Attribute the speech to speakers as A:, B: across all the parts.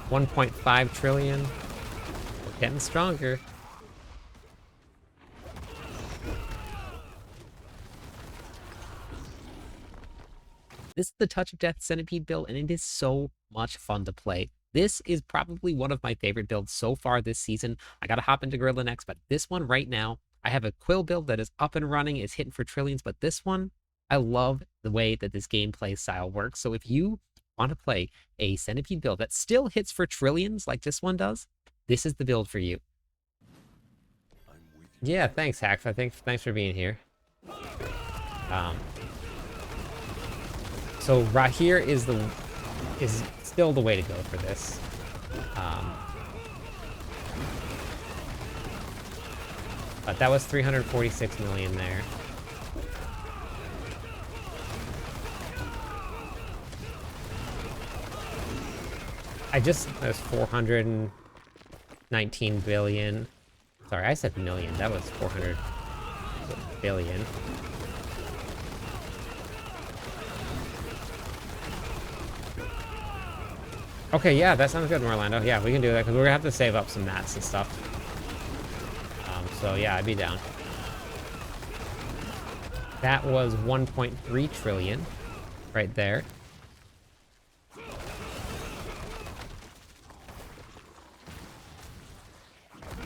A: 1.5 trillion. We're getting stronger. This is the Touch of Death Centipede build, and it is so much fun to play. This is probably one of my favorite builds so far this season. I gotta hop into Gorilla next, but this one right now, I have a Quill build that is up and running, is hitting for trillions, but this one, I love the way that this gameplay style works. So if you want to play a Centipede build that still hits for trillions like this one does, this is the build for you. Yeah, thanks, Hack. Thanks for being here. So right here is still the way to go for this. But that was 346 million there. That was 419 billion. Sorry, I said million. That was 400 billion. Okay, yeah, that sounds good, Orlando. Yeah, we can do that, because we're gonna have to save up some mats and stuff. So yeah, I'd be down. That was 1.3 trillion right there.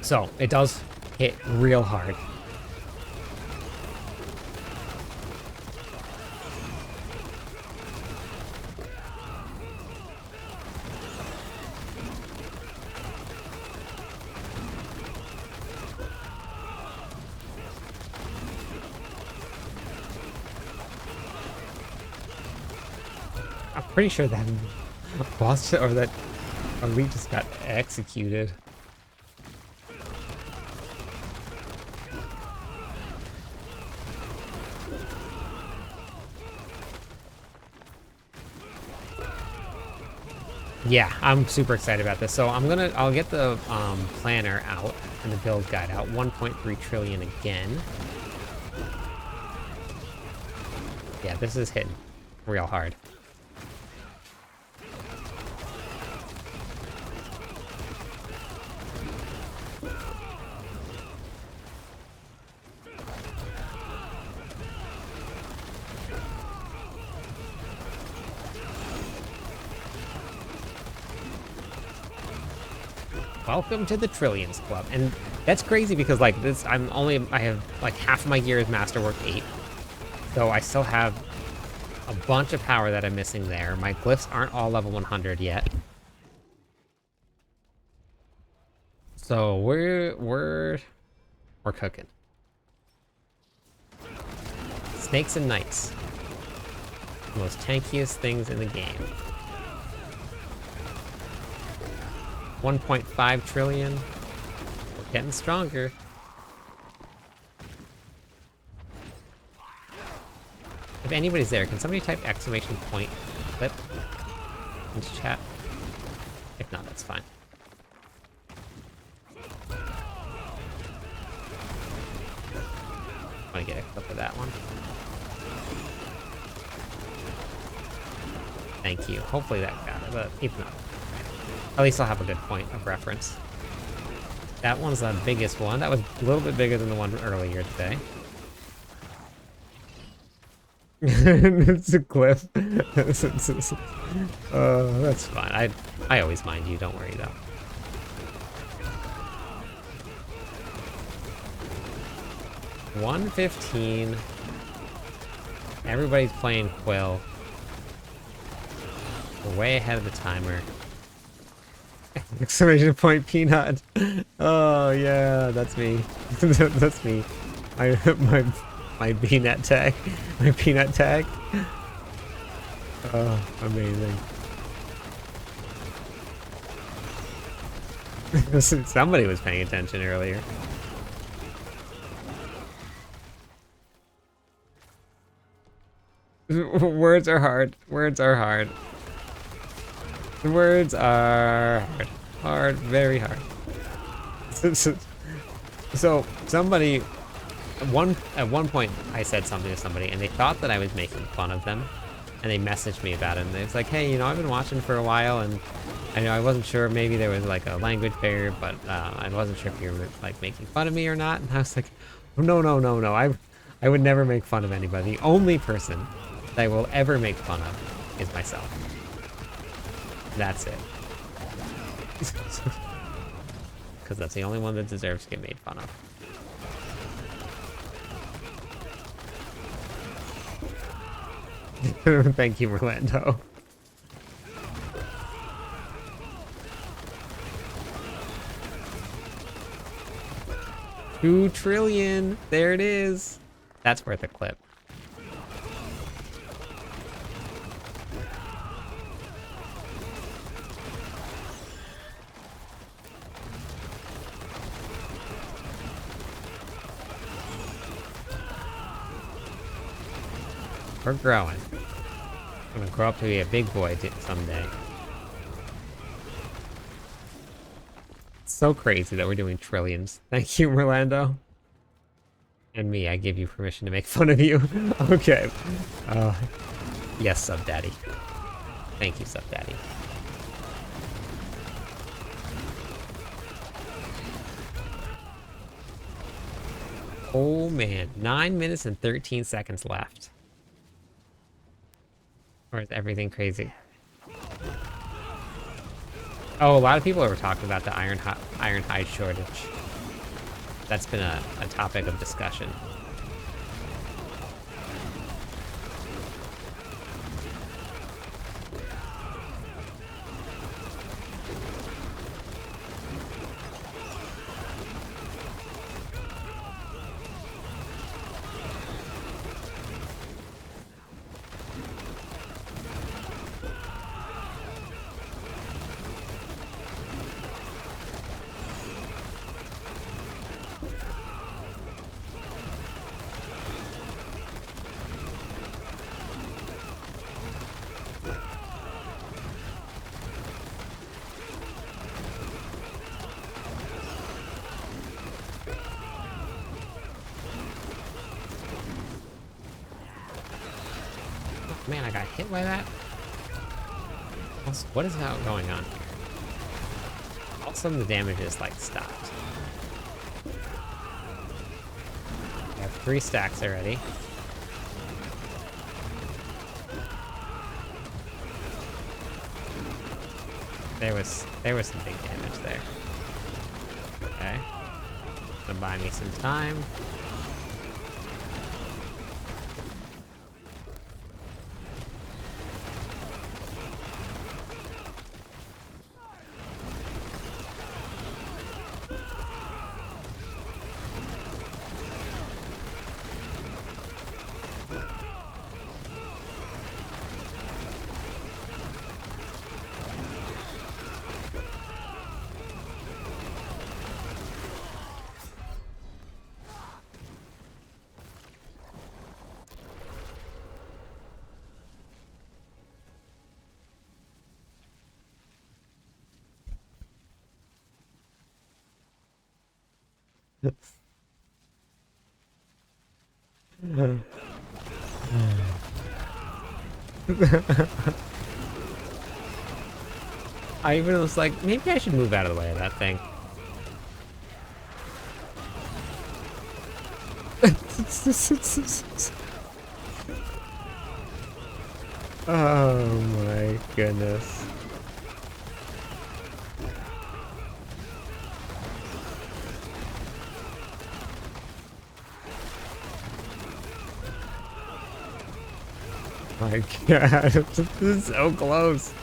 A: So it does hit real hard. I'm pretty sure that boss or that elite just got executed. Yeah, I'm super excited about this. So I'll get the planner out and the build guide out. 1.3 trillion again. Yeah, this is hitting real hard. Welcome to the Trillions Club. And that's crazy because like this, I have like half of my gear is Masterwork 8. So I still have a bunch of power that I'm missing there. My glyphs aren't all level 100 yet. So we're cooking. Snakes and knights. The most tankiest things in the game. 1.5 trillion. We're getting stronger. If anybody's there, can somebody type exclamation point clip into chat? If not, that's fine. I want to get a clip of that one. Thank you. Hopefully that got it, but if not, at least I'll have a good point of reference. That one's the biggest one. That was a little bit bigger than the one earlier today. It's a cliff. That's fine. I always mind you. Don't worry though. $115. Everybody's playing Quill. We're way ahead of the timer. Exclamation point peanut. Oh yeah, that's me. That's me. My peanut tag. My peanut tag. Oh, amazing. Somebody was paying attention earlier. Words are hard. Words are hard. Words are hard. Hard, very hard. So somebody, at one point I said something to somebody and they thought that I was making fun of them and they messaged me about it and they was like, hey, you know, I've been watching for a while and I know I wasn't sure, maybe there was like a language barrier, but I wasn't sure if you were like making fun of me or not. And I was like, oh, no, no, no, no. I would never make fun of anybody. The only person that I will ever make fun of is myself. That's it. Because that's the only one that deserves to get made fun of. Thank you, Orlando. 2 trillion. There it is. That's worth a clip. We're growing. I'm gonna grow up to be a big boy someday. It's so crazy that we're doing trillions. Thank you, Orlando. And me, I give you permission to make fun of you. Okay. Yes, Sub Daddy. Thank you, Sub Daddy. Oh man, 9 minutes and 13 seconds left. Or is everything crazy? Oh, a lot of people are talking about the iron hide shortage. That's been a topic of discussion. Man, I got hit by that? What is going on here? All of a sudden the damage is like stopped. I have 3 stacks already. There was some big damage there. Okay. Gonna buy me some time. I even was like, maybe I should move out of the way of that thing. Oh my goodness. My god, this is so close.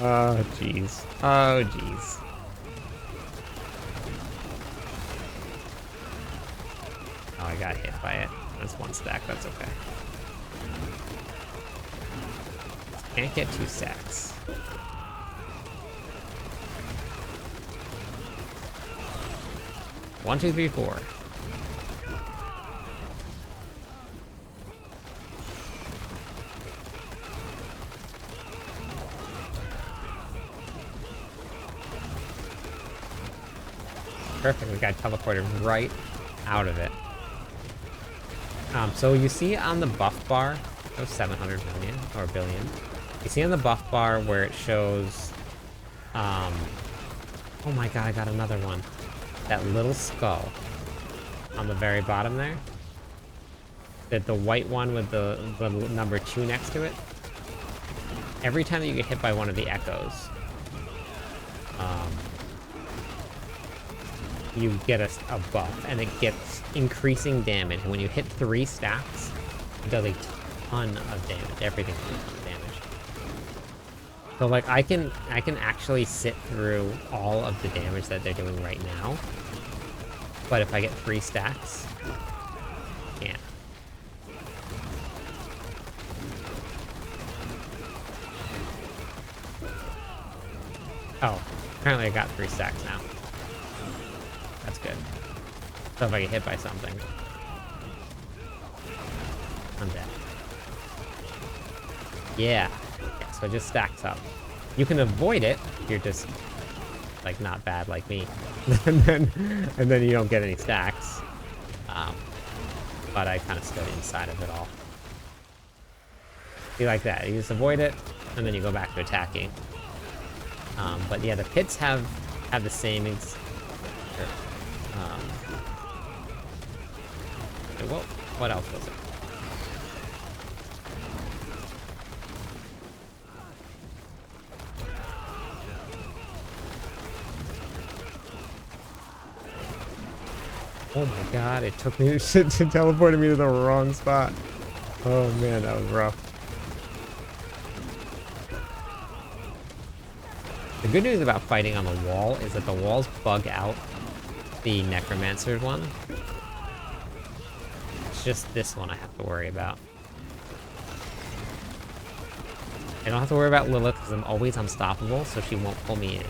A: Oh jeez. Oh jeez. Oh, I got hit by it. That's 1 stack, that's okay. Can't get 2 stacks. One, two, three, four. Perfect, we got teleported right out of it. So you see on the buff bar, oh, 700 million or billion. You see on the buff bar where it shows Oh my god, I got another one. That little skull on the very bottom there. The white one with the number 2 next to it. Every time that you get hit by one of the echoes, you get a buff, and it gets increasing damage. And when you hit 3 stacks, it does a ton of damage. Everything does a ton of damage. So like I can actually sit through all of the damage that they're doing right now. But if I get 3 stacks, I can't. Oh, apparently I got 3 stacks now. That's good. So if I get hit by something, I'm dead. Yeah. So it just stacks up. You can avoid it if you're just like not bad like me. and then you don't get any stacks. But I kind of stood inside of it all. You like that. You just avoid it, and then you go back to attacking. But yeah, the pits have the same well, what else was it? Oh my god, it took me to teleported me to the wrong spot. Oh man, that was rough. The good news about fighting on the wall is that the walls bug out the necromancer one. It's just this one I have to worry about. I don't have to worry about Lilith because I'm always unstoppable, so she won't pull me in.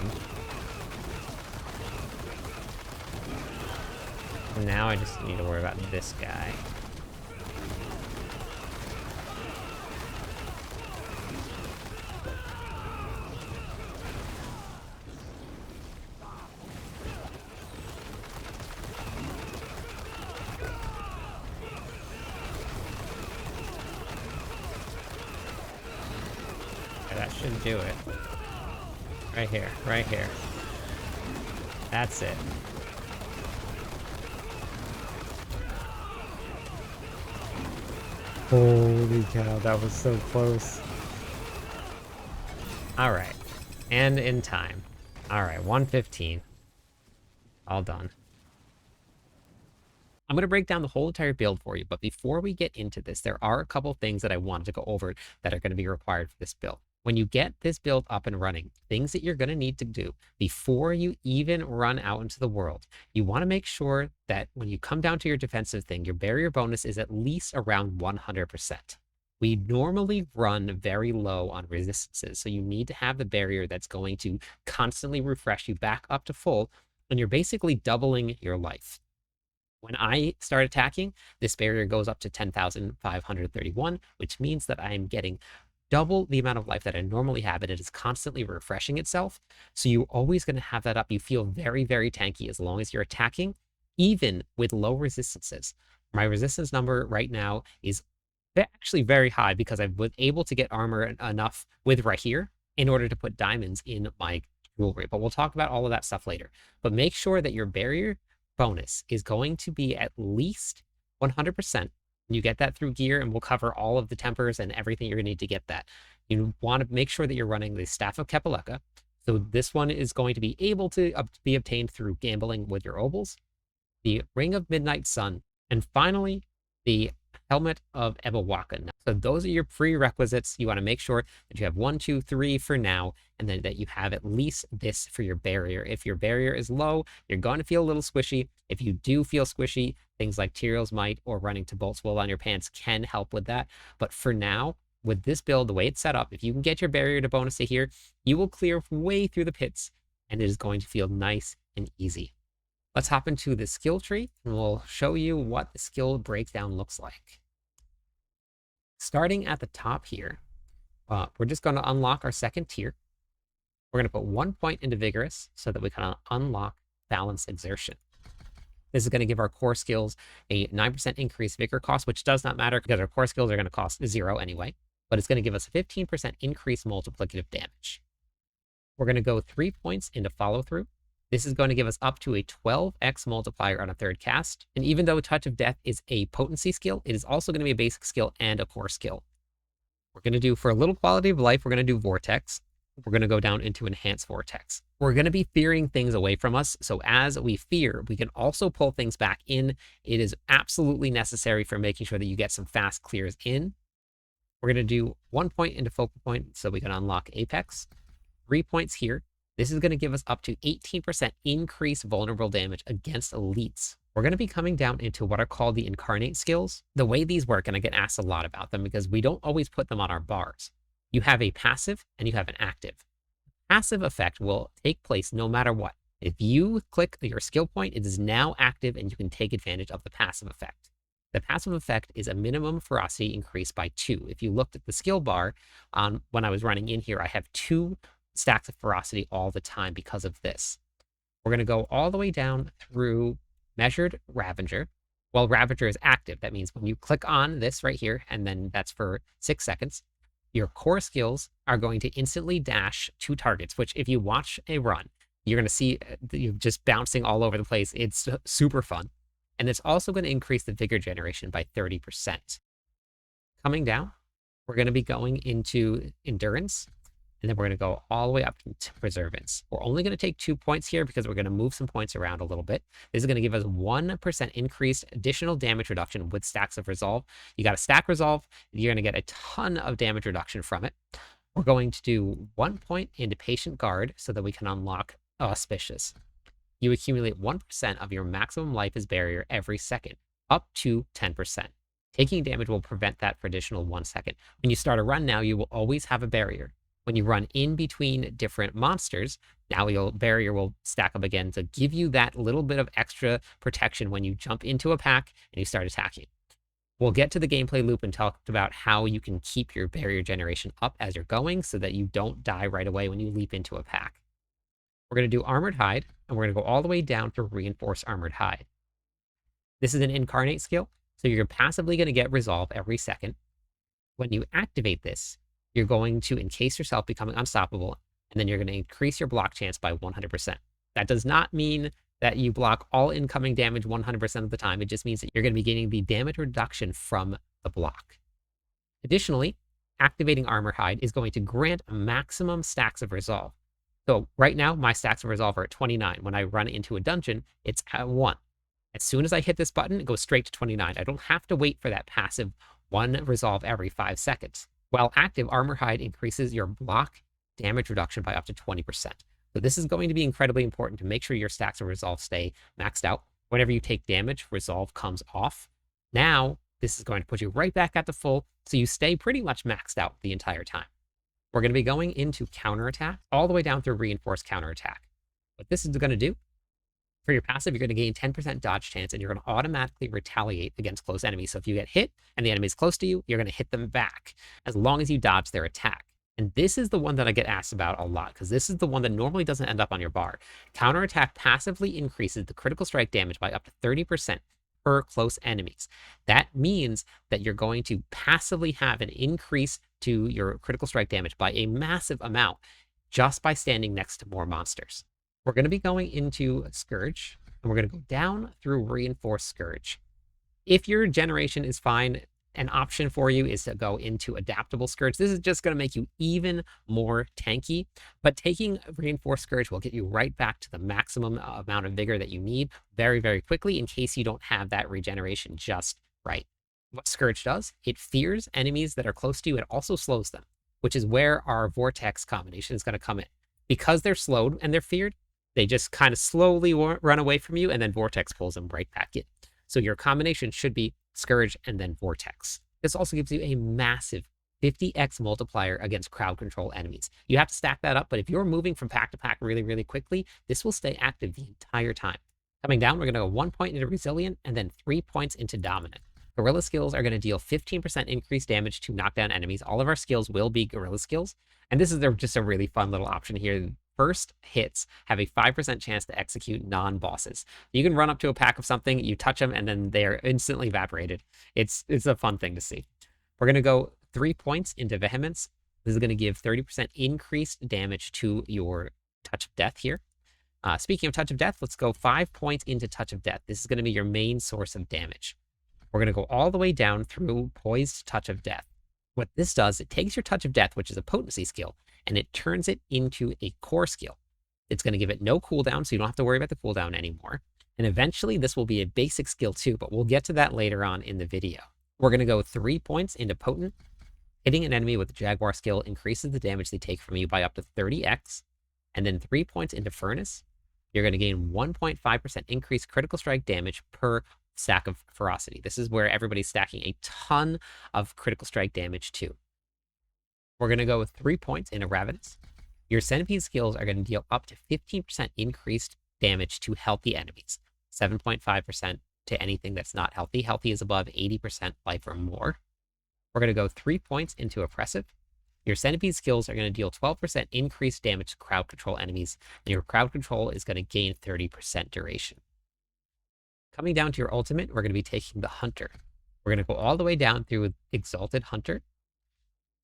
A: And now I just need to worry about this guy. That should do it. Right here, right here. That's it. Holy cow, that was so close. Alright. And in time. Alright, 1:15. All done. I'm going to break down the whole entire build for you, but before we get into this, there are a couple things that I wanted to go over that are going to be required for this build. When you get this build up and running, things that you're going to need to do before you even run out into the world, you want to make sure that when you come down to your defensive thing, your barrier bonus is at least around 100%. We normally run very low on resistances, so you need to have the barrier that's going to constantly refresh you back up to full, and you're basically doubling your life. When I start attacking, this barrier goes up to 10,531, which means that I am getting double the amount of life that I normally have, and it is constantly refreshing itself. So you're always going to have that up. You feel very, very tanky as long as you're attacking, even with low resistances. My resistance number right now is actually very high because I was able to get armor enough with right here in order to put diamonds in my jewelry. But we'll talk about all of that stuff later. But make sure that your barrier bonus is going to be at least 100%. You get that through gear, and we'll cover all of the tempers and everything you're going to need to get that. You want to make sure that you're running the Staff of Kepaleka. So this one is going to be able to be obtained through gambling with your obols, the Ring of Midnight Sun, and finally, the Helmet of Ebawaka. So those are your prerequisites. You want to make sure that you have 1, 2, 3 for now, and then that you have at least this for your barrier. If your barrier is low, you're going to feel a little squishy. If you do feel squishy, things like Tyrion's Might or running to Bolt's Will on your pants can help with that. But for now, with this build, the way it's set up, if you can get your barrier to bonus to here, you will clear way through the pits, and it is going to feel nice and easy. Let's hop into the skill tree, and we'll show you what the skill breakdown looks like. Starting at the top here, we're just going to unlock our second tier. We're going to put 1 point into Vigorous so that we can unlock Balanced Exertion. This is going to give our core skills a 9% increased vigor cost, which does not matter because our core skills are going to cost 0 anyway, but it's going to give us a 15% increased multiplicative damage. We're going to go 3 points into follow through. This is going to give us up to a 12x multiplier on a third cast. And even though Touch of Death is a potency skill, it is also going to be a basic skill and a core skill. We're going to do, for a little quality of life, we're going to do Vortex. We're going to go down into Enhanced Vortex. We're going to be fearing things away from us. So as we fear, we can also pull things back in. It is absolutely necessary for making sure that you get some fast clears in. We're going to do 1 point into Focal Point so we can unlock Apex. 3 points here. This is going to give us up to 18% increased vulnerable damage against elites. We're going to be coming down into what are called the Incarnate skills. The way these work, and I get asked a lot about them because we don't always put them on our bars. You have a passive and you have an active. Passive effect will take place no matter what. If you click your skill point, it is now active and you can take advantage of the passive effect. The passive effect is a minimum ferocity increase by 2. If you looked at the skill bar when I was running in here, I have 2 stacks of ferocity all the time because of this. We're going to go all the way down through Measured Ravager. Well, Ravager is active. That means when you click on this right here, and then that's for 6 seconds, your core skills are going to instantly dash 2 targets, which if you watch a run, you're going to see you just bouncing all over the place. It's super fun. And it's also going to increase the vigor generation by 30%. Coming down, we're going to be going into Endurance. And then we're going to go all the way up to Preservance. We're only going to take 2 points here because we're going to move some points around a little bit. This is going to give us 1% increased additional damage reduction with stacks of Resolve. You got to stack Resolve. You're going to get a ton of damage reduction from it. We're going to do 1 point into Patient Guard so that we can unlock Auspicious. You accumulate 1% of your maximum life as barrier every second, up to 10%. Taking damage will prevent that for additional 1 second. When you start a run now, you will always have a barrier. When you run in between different monsters, now your barrier will stack up again to give you that little bit of extra protection when you jump into a pack and you start attacking. We'll get to the gameplay loop and talk about how you can keep your barrier generation up as you're going so that you don't die right away when you leap into a pack. We're going to do Armored Hide, and we're going to go all the way down to Reinforce Armored Hide. This is an Incarnate skill, so you're passively going to get Resolve every second. When you activate this, you're going to encase yourself becoming unstoppable, and then you're going to increase your block chance by 100%. That does not mean that you block all incoming damage 100% of the time. It just means that you're going to be getting the damage reduction from the block. Additionally, activating Armor Hide is going to grant maximum stacks of Resolve. So right now, my stacks of Resolve are at 29. When I run into a dungeon, it's at 1. As soon as I hit this button, it goes straight to 29. I don't have to wait for that passive 1 Resolve every 5 seconds. While active, Armor Hide increases your block damage reduction by up to 20%. So this is going to be incredibly important to make sure your stacks of Resolve stay maxed out. Whenever you take damage, Resolve comes off. Now, this is going to put you right back at the full, so you stay pretty much maxed out the entire time. We're going to be going into Counterattack, all the way down through Reinforced Counterattack. What this is going to do, for your passive, you're going to gain 10% dodge chance, and you're going to automatically retaliate against close enemies. So if you get hit and the enemy is close to you, you're going to hit them back as long as you dodge their attack. And this is the one that I get asked about a lot, because this is the one that normally doesn't end up on your bar. Counterattack passively increases the critical strike damage by up to 30% per close enemies. That means that you're going to passively have an increase to your critical strike damage by a massive amount just by standing next to more monsters. We're going to be going into Scourge, and we're going to go down through Reinforced Scourge. If your generation is fine, an option for you is to go into Adaptable Scourge. This is just going to make you even more tanky, but taking Reinforced Scourge will get you right back to the maximum amount of vigor that you need very, very quickly in case you don't have that regeneration just right. What Scourge does, it fears enemies that are close to you. It also slows them, which is where our Vortex combination is going to come in. Because they're slowed and they're feared, they just kind of slowly run away from you, and then Vortex pulls them right back in. So your combination should be Scourge and then Vortex. This also gives you a massive 50x multiplier against crowd control enemies. You have to stack that up, but if you're moving from pack to pack really, really quickly, this will stay active the entire time. Coming down, we're going to go 1 point into Resilient and then 3 points into Dominant. Guerrilla skills are going to deal 15% increased damage to knockdown enemies. All of our skills will be guerrilla skills. And this is just a really fun little option here. First hits have a 5% chance to execute non-bosses. You can run up to a pack of something, you touch them, and then they're instantly evaporated. It's a fun thing to see. We're going to go 3 points into Vehemence. This is going to give 30% increased damage to your Touch of Death here. Speaking of Touch of Death, let's go 5 points into Touch of Death. This is going to be your main source of damage. We're going to go all the way down through Poised Touch of Death. What this does, it takes your Touch of Death, which is a potency skill, and it turns it into a core skill. It's going to give it no cooldown, so you don't have to worry about the cooldown anymore. And eventually, this will be a basic skill too, but we'll get to that later on in the video. We're going to go 3 points into Potent. Hitting an enemy with the Jaguar skill increases the damage they take from you by up to 30x. And then 3 points into Furnace. You're going to gain 1.5% increased critical strike damage per stack of ferocity. This is where everybody's stacking a ton of critical strike damage too. We're going to go with 3 points into Ravenous. Your Centipede skills are going to deal up to 15% increased damage to healthy enemies, 7.5% to anything that's not healthy. Healthy is above 80% life or more. We're going to go 3 points into Oppressive. Your Centipede skills are going to deal 12% increased damage to crowd control enemies, and your crowd control is going to gain 30% duration. Coming down to your ultimate, we're going to be taking the Hunter. We're going to go all the way down through Exalted Hunter.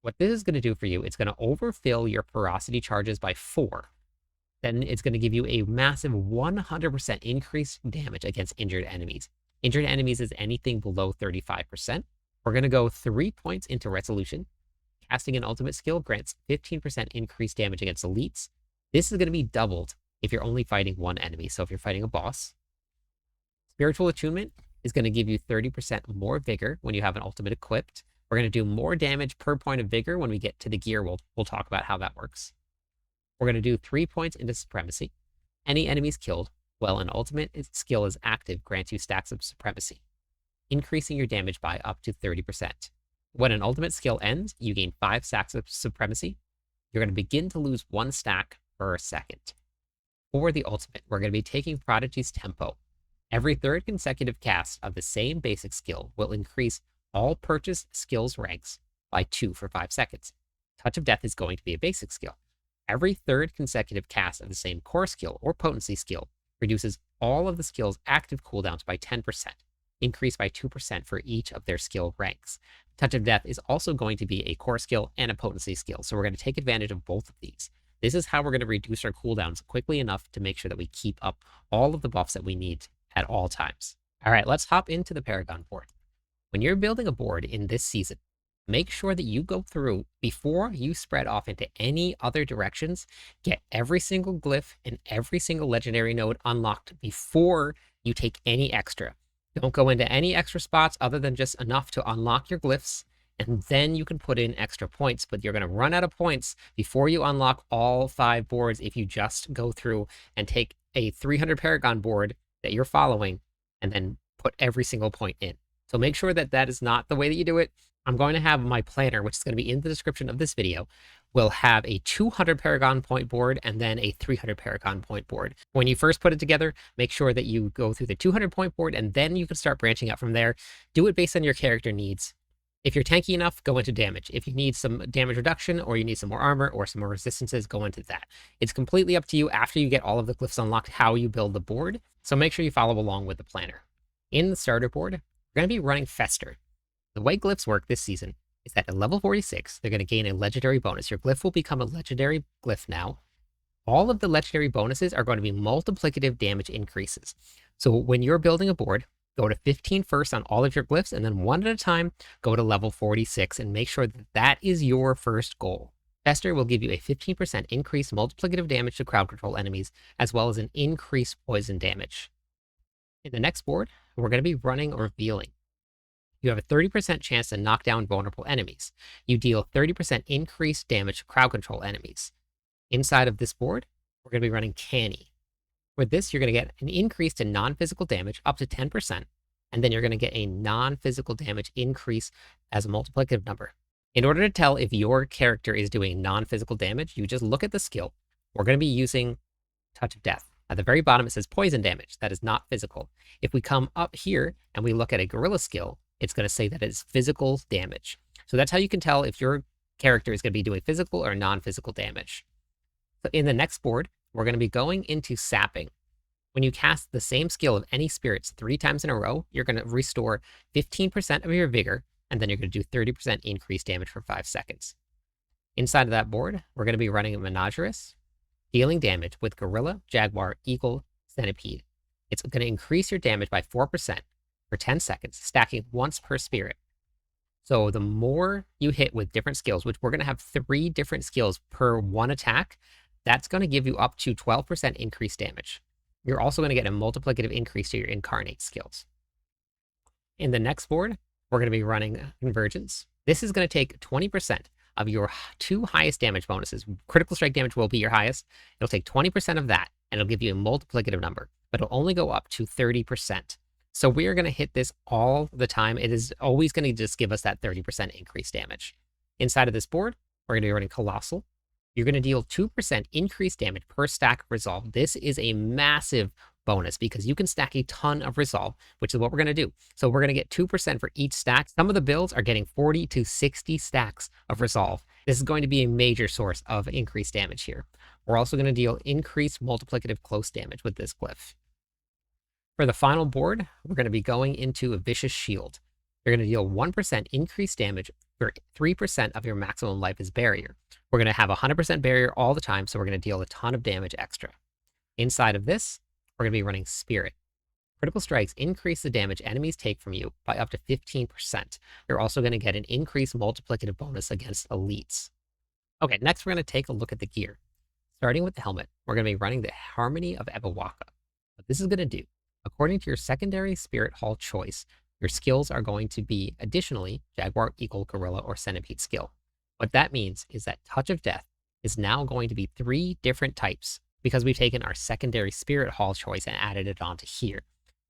A: What this is going to do for you, it's going to overfill your ferocity charges by 4. Then it's going to give you a massive 100% increased damage against injured enemies. Injured enemies is anything below 35%. We're going to go 3 points into Resolution. Casting an ultimate skill grants 15% increased damage against elites. This is going to be doubled if you're only fighting one enemy. So if you're fighting a boss. Spiritual Attunement is going to give you 30% more vigor when you have an ultimate equipped. We're going to do more damage per point of vigor when we get to the gear. We'll talk about how that works. We're going to do 3 points into Supremacy. Any enemies killed while an ultimate skill is active grants you stacks of Supremacy, increasing your damage by up to 30%. When an ultimate skill ends, you gain 5 stacks of Supremacy. You're going to begin to lose 1 stack per second. For the ultimate, we're going to be taking Prodigy's Tempo. Every third consecutive cast of the same basic skill will increase all purchased skills ranks by 2 for 5 seconds. Touch of Death is going to be a basic skill. Every third consecutive cast of the same core skill or potency skill reduces all of the skill's active cooldowns by 10%, increased by 2% for each of their skill ranks. Touch of Death is also going to be a core skill and a potency skill, so we're going to take advantage of both of these. This is how we're going to reduce our cooldowns quickly enough to make sure that we keep up all of the buffs that we need at all times. All right, let's hop into the Paragon Board. When you're building a board in this season, make sure that you go through before you spread off into any other directions. Get every single glyph and every single legendary node unlocked before you take any extra. Don't go into any extra spots other than just enough to unlock your glyphs, and then you can put in extra points, but you're going to run out of points before you unlock all 5 boards if you just go through and take a 300 Paragon board that you're following and then put every single point in. So make sure that that is not the way that you do it. I'm going to have my planner, which is going to be in the description of this video, will have a 200 Paragon point board and then a 300 Paragon point board. When you first put it together, make sure that you go through the 200 point board and then you can start branching out from there. Do it based on your character needs. If you're tanky enough, go into damage. If you need some damage reduction or you need some more armor or some more resistances, go into that. It's completely up to you after you get all of the glyphs unlocked how you build the board. So make sure you follow along with the planner. In the starter board, we're going to be running Fester. The way glyphs work this season is that at level 46, they're going to gain a legendary bonus. Your glyph will become a legendary glyph now. All of the legendary bonuses are going to be multiplicative damage increases. So when you're building a board, go to 15 first on all of your glyphs, and then one at a time, go to level 46 and make sure that that is your first goal. Fester will give you a 15% increased multiplicative damage to crowd control enemies, as well as an increased poison damage. In the next board, we're going to be running Revealing. You have a 30% chance to knock down vulnerable enemies. You deal 30% increased damage to crowd control enemies. Inside of this board, we're going to be running Canny. With this, you're going to get an increase to non-physical damage up to 10%, and then you're going to get a non-physical damage increase as a multiplicative number. In order to tell if your character is doing non-physical damage, you just look at the skill. We're going to be using Touch of Death. At the very bottom, it says poison damage. That is not physical. If we come up here and we look at a gorilla skill, it's going to say that it's physical damage. So that's how you can tell if your character is going to be doing physical or non-physical damage. So in the next board, we're going to be going into Sapping. When you cast the same skill of any spirits 3 times in a row, you're going to restore 15% of your vigor, and then you're going to do 30% increased damage for 5 seconds. Inside of that board, we're going to be running a Menagerous, dealing damage with Gorilla, Jaguar, Eagle, Centipede. It's going to increase your damage by 4% for 10 seconds, stacking once per spirit. So the more you hit with different skills, which we're going to have 3 different skills per one attack, that's going to give you up to 12% increased damage. You're also going to get a multiplicative increase to your Incarnate skills. In the next board, we're going to be running Convergence. This is going to take 20% of your 2 highest damage bonuses. Critical strike damage will be your highest. It'll take 20% of that, and it'll give you a multiplicative number, but it'll only go up to 30%. So we are going to hit this all the time. It is always going to just give us that 30% increased damage. Inside of this board, we're going to be running Colossal. You're going to deal 2% increased damage per stack of Resolve. This is a massive bonus because you can stack a ton of Resolve, which is what we're going to do. So we're going to get 2% for each stack. Some of the builds are getting 40 to 60 stacks of Resolve. This is going to be a major source of increased damage here. We're also going to deal increased multiplicative close damage with this glyph. For the final board, we're going to be going into a Vicious Shield. You're going to deal 1% increased damage for 3% of your maximum life as barrier. We're going to have 100% barrier all the time, so we're going to deal a ton of damage extra. Inside of this, we're going to be running Spirit. Critical strikes increase the damage enemies take from you by up to 15%. You're also going to get an increased multiplicative bonus against elites. Okay, next we're going to take a look at the gear. Starting with the helmet, we're going to be running the Harmony of Ebawaka. What this is going to do, according to your secondary Spirit Hall choice, your skills are going to be additionally Jaguar, Eagle, Gorilla, or Centipede skill. What that means is that Touch of Death is now going to be 3 different types because we've taken our secondary Spirit Hall choice and added it onto here.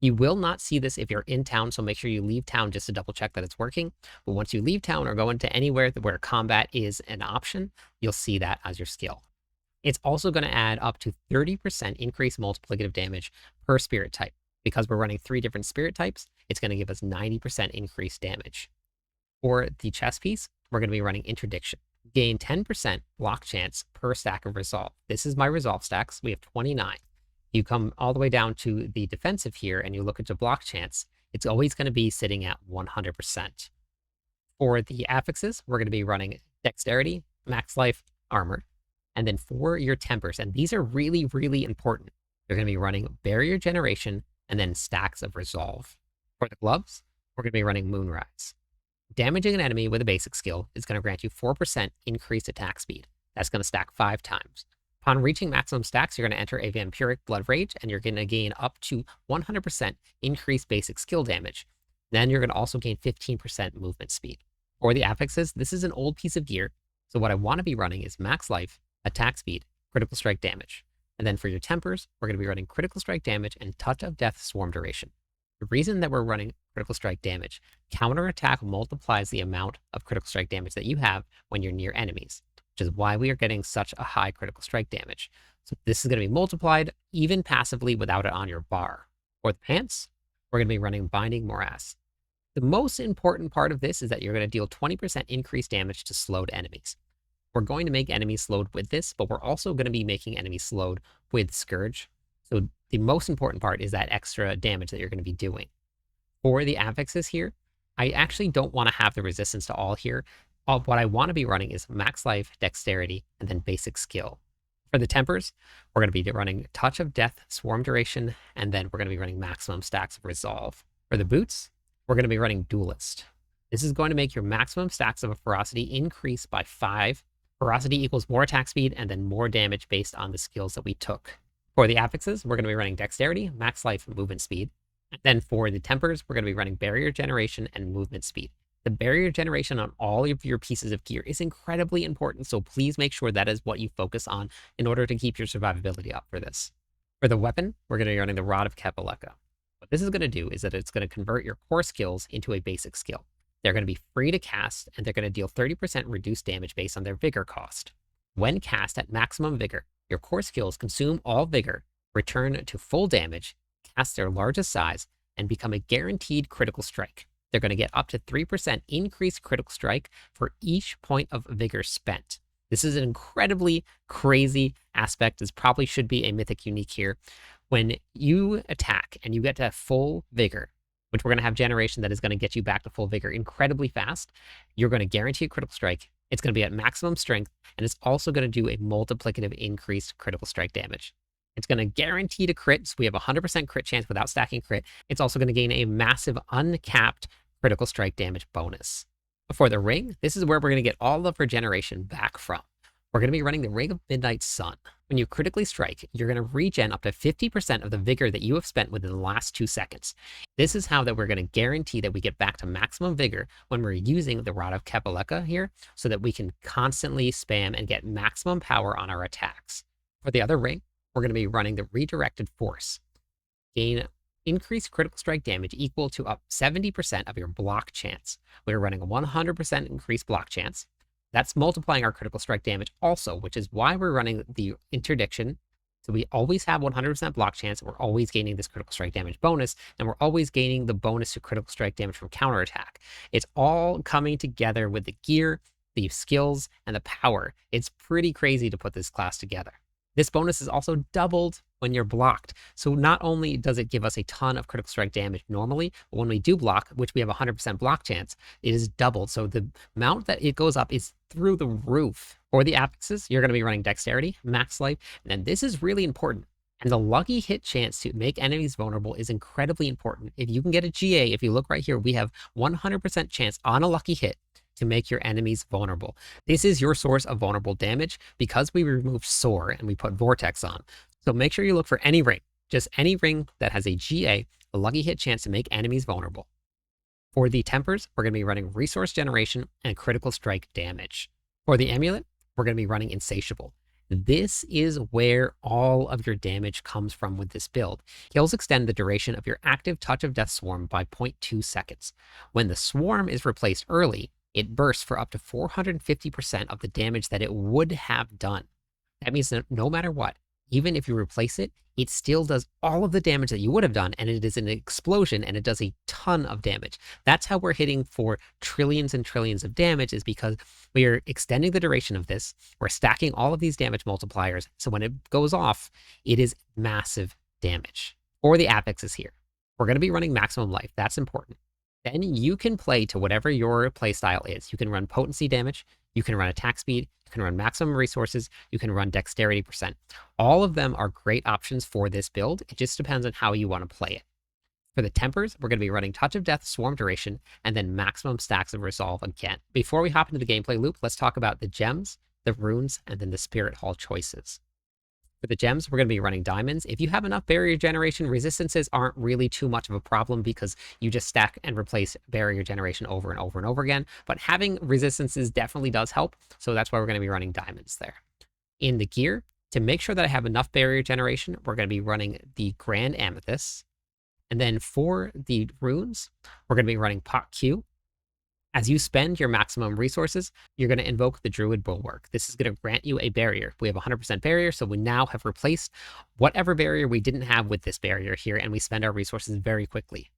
A: You will not see this if you're in town, so make sure you leave town just to double check that it's working. But once you leave town or go into anywhere where combat is an option, you'll see that as your skill. It's also going to add up to 30% increased multiplicative damage per spirit type. Because we're running 3 different spirit types, it's going to give us 90% increased damage. For the chest piece, we're going to be running Interdiction. Gain 10% block chance per stack of Resolve. This is my Resolve stacks. We have 29. You come all the way down to the defensive here and you look at the block chance, it's always going to be sitting at 100%. For the affixes, we're going to be running Dexterity, Max Life, Armor. And then for your tempers, and these are really, really important, you're going to be running Barrier Generation and then stacks of Resolve. For the gloves, we're going to be running Moonrise. Damaging an enemy with a basic skill is going to grant you 4% increased attack speed. That's going to stack 5 times. Upon reaching maximum stacks, you're going to enter a Vampiric Blood Rage, and you're going to gain up to 100% increased basic skill damage. Then you're going to also gain 15% movement speed. For the affixes, this is an old piece of gear, so what I want to be running is Max Life, Attack Speed, Critical Strike Damage. And then for your tempers, we're going to be running Critical Strike Damage and Touch of Death Swarm Duration. The reason that we're running Critical Strike Damage, counterattack multiplies the amount of Critical Strike Damage that you have when you're near enemies, which is why we are getting such a high Critical Strike Damage. So this is going to be multiplied even passively without it on your bar. For the pants, we're going to be running Binding Morass. The most important part of this is that you're going to deal 20% increased damage to slowed enemies. We're going to make enemies slowed with this, but we're also going to be making enemies slowed with Scourge. So the most important part is that extra damage that you're going to be doing. For the affixes here, I actually don't want to have the resistance to all here. What I want to be running is Max Life, Dexterity, and then Basic Skill. For the tempers, we're going to be running Touch of Death, Swarm Duration, and then we're going to be running maximum stacks of Resolve. For the boots, we're going to be running Duelist. This is going to make your maximum stacks of a Ferocity increase by 5. Ferocity equals more attack speed and then more damage based on the skills that we took. For the affixes, we're going to be running Dexterity, Max Life, Movement Speed. And then for the tempers, we're going to be running Barrier Generation and Movement Speed. The barrier generation on all of your pieces of gear is incredibly important, so please make sure that is what you focus on in order to keep your survivability up for this. For the weapon, we're going to be running the Rod of Kepaleka. What this is going to do is that it's going to convert your core skills into a basic skill. They're going to be free to cast, and they're going to deal 30% reduced damage based on their vigor cost. When cast at maximum vigor, your core skills consume all vigor, return to full damage, cast their largest size, and become a guaranteed critical strike. They're going to get up to 3% increased critical strike for each point of vigor spent. This is an incredibly crazy aspect. This probably should be a mythic unique here. When you attack and you get to full vigor, which we're going to have generation that is going to get you back to full vigor incredibly fast, you're going to guarantee a critical strike. It's going to be at maximum strength, and it's also going to do a multiplicative increased critical strike damage. It's going to guarantee to crit, so we have a 100% crit chance without stacking crit. It's also going to gain a massive uncapped critical strike damage bonus. For the ring, this is where we're going to get all of regeneration back from. We're going to be running the Ring of Midnight Sun. When you critically strike, you're going to regen up to 50% of the vigor that you have spent within the last 2 seconds. This is how that we're going to guarantee that we get back to maximum vigor when we're using the Rod of Kepaleka here, so that we can constantly spam and get maximum power on our attacks. For the other ring, we're going to be running the Redirected Force. Gain increased critical strike damage equal to up 70% of your block chance. We're running a 100% increased block chance. That's multiplying our critical strike damage also, which is why we're running the interdiction. So we always have 100% block chance. We're always gaining this critical strike damage bonus, and we're always gaining the bonus to critical strike damage from counterattack. It's all coming together with the gear, the skills, and the power. It's pretty crazy to put this class together. This bonus is also doubled when you're blocked. So not only does it give us a ton of critical strike damage normally, but when we do block, which we have a 100% block chance, it is doubled. So the amount that it goes up is through the roof. For the apexes, you're going to be running dexterity, max life, and then this is really important. And the lucky hit chance to make enemies vulnerable is incredibly important. If you can get a GA, if you look right here, we have 100% chance on a lucky hit to make your enemies vulnerable. This is your source of vulnerable damage because we removed Soar and we put Vortex on. So make sure you look for any ring, just any ring that has a GA, a lucky hit chance to make enemies vulnerable. For the tempers, we're going to be running resource generation and critical strike damage. For the amulet, we're going to be running insatiable. This is where all of your damage comes from with this build. Kills extend the duration of your active Touch of Death swarm by 0.2 seconds. When the swarm is replaced early, it bursts for up to 450% of the damage that it would have done. That means that no matter what, even if you replace it, it still does all of the damage that you would have done, and it is an explosion, and it does a ton of damage. That's how we're hitting for trillions and trillions of damage, is because we are extending the duration of this. We're stacking all of these damage multipliers, so when it goes off, it is massive damage. For the apexes here, we're going to be running maximum life. That's important. Then you can play to whatever your play style is. You can run potency damage, you can run attack speed, you can run maximum resources, you can run dexterity percent. All of them are great options for this build. It just depends on how you want to play it. For the tempers, we're going to be running Touch of Death, Swarm Duration, and then maximum stacks of Resolve again. Before we hop into the gameplay loop, let's talk about the gems, the runes, and then the Spirit Hall choices. For the gems, we're going to be running diamonds. If you have enough barrier generation, resistances aren't really too much of a problem because you just stack and replace barrier generation over and over and over again. But having resistances definitely does help. So that's why we're going to be running diamonds there. In the gear, to make sure that I have enough barrier generation, we're going to be running the Grand Amethyst. And then for the runes, we're going to be running Pot Q. As you spend your maximum resources, you're going to invoke the Druid Bulwark. This is going to grant you a barrier. We have 100% barrier, so we now have replaced whatever barrier we didn't have with this barrier here, and we spend our resources very quickly.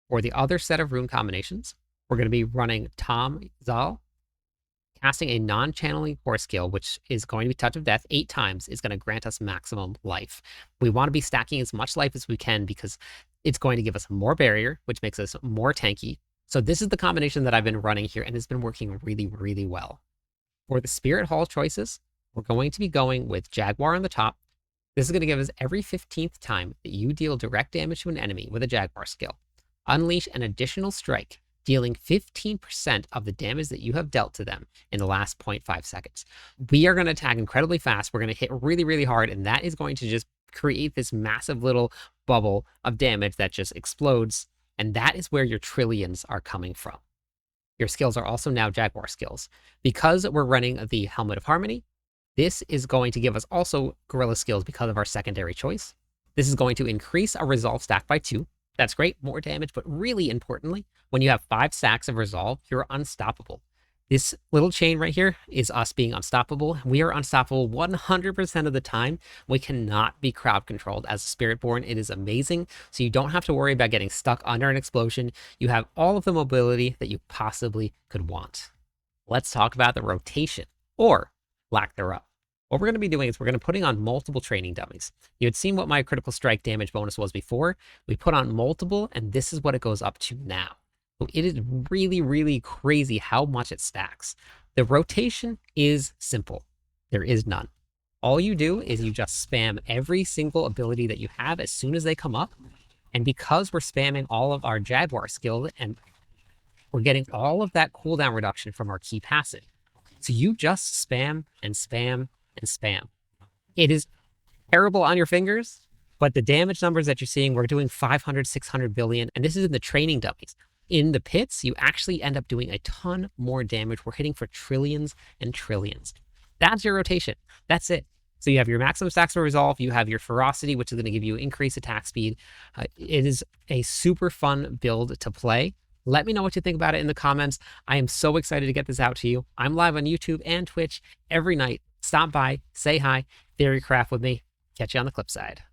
A: For the other set of rune combinations, we're going to be running Tom Zal. Casting a non-channeling core skill, which is going to be Touch of Death 8 times, is going to grant us maximum life. We want to be stacking as much life as we can because it's going to give us more barrier, which makes us more tanky. So this is the combination that I've been running here, and it's been working really, really well. For the Spirit Hall choices, we're going to be going with Jaguar on the top. This is going to give us every 15th time that you deal direct damage to an enemy with a Jaguar skill. Unleash an additional strike, dealing 15% of the damage that you have dealt to them in the last 0.5 seconds. We are going to attack incredibly fast. We're going to hit really, really hard, and that is going to just create this massive little bubble of damage that just explodes. And that is where your trillions are coming from. Your skills are also now Jaguar skills. Because we're running the Helmet of Harmony, this is going to give us also Gorilla skills because of our secondary choice. This is going to increase our Resolve stack by 2. That's great, more damage, but really importantly, when you have 5 stacks of Resolve, you're unstoppable. This little chain right here is us being unstoppable. We are unstoppable 100% of the time. We cannot be crowd controlled as a Spiritborn. It is amazing. So you don't have to worry about getting stuck under an explosion. You have all of the mobility that you possibly could want. Let's talk about the rotation, or lack thereof. What we're going to be doing is we're going to be putting on multiple training dummies. You had seen what my critical strike damage bonus was before. We put on multiple, and this is what it goes up to now. So it is really, really crazy how much it stacks. The rotation is simple. There is none. All you do is you just spam every single ability that you have as soon as they come up. And because we're spamming all of our Jaguar skill and we're getting all of that cooldown reduction from our key passive. So you just spam and spam and spam. It is terrible on your fingers, but the damage numbers that you're seeing, we're doing 500, 600 billion, and this is in the training dummies. In the pits, you actually end up doing a ton more damage. We're hitting for trillions and trillions. That's your rotation. That's it. So you have your maximum stacks for resolve, you have your ferocity, which is going to give you increased attack speed. It is a super fun build to play. Let me know what you think about it in the comments. I am so excited to get this out to you. I'm live on YouTube and Twitch every night. Stop by, say hi, theorycraft with me. Catch you on the clip side.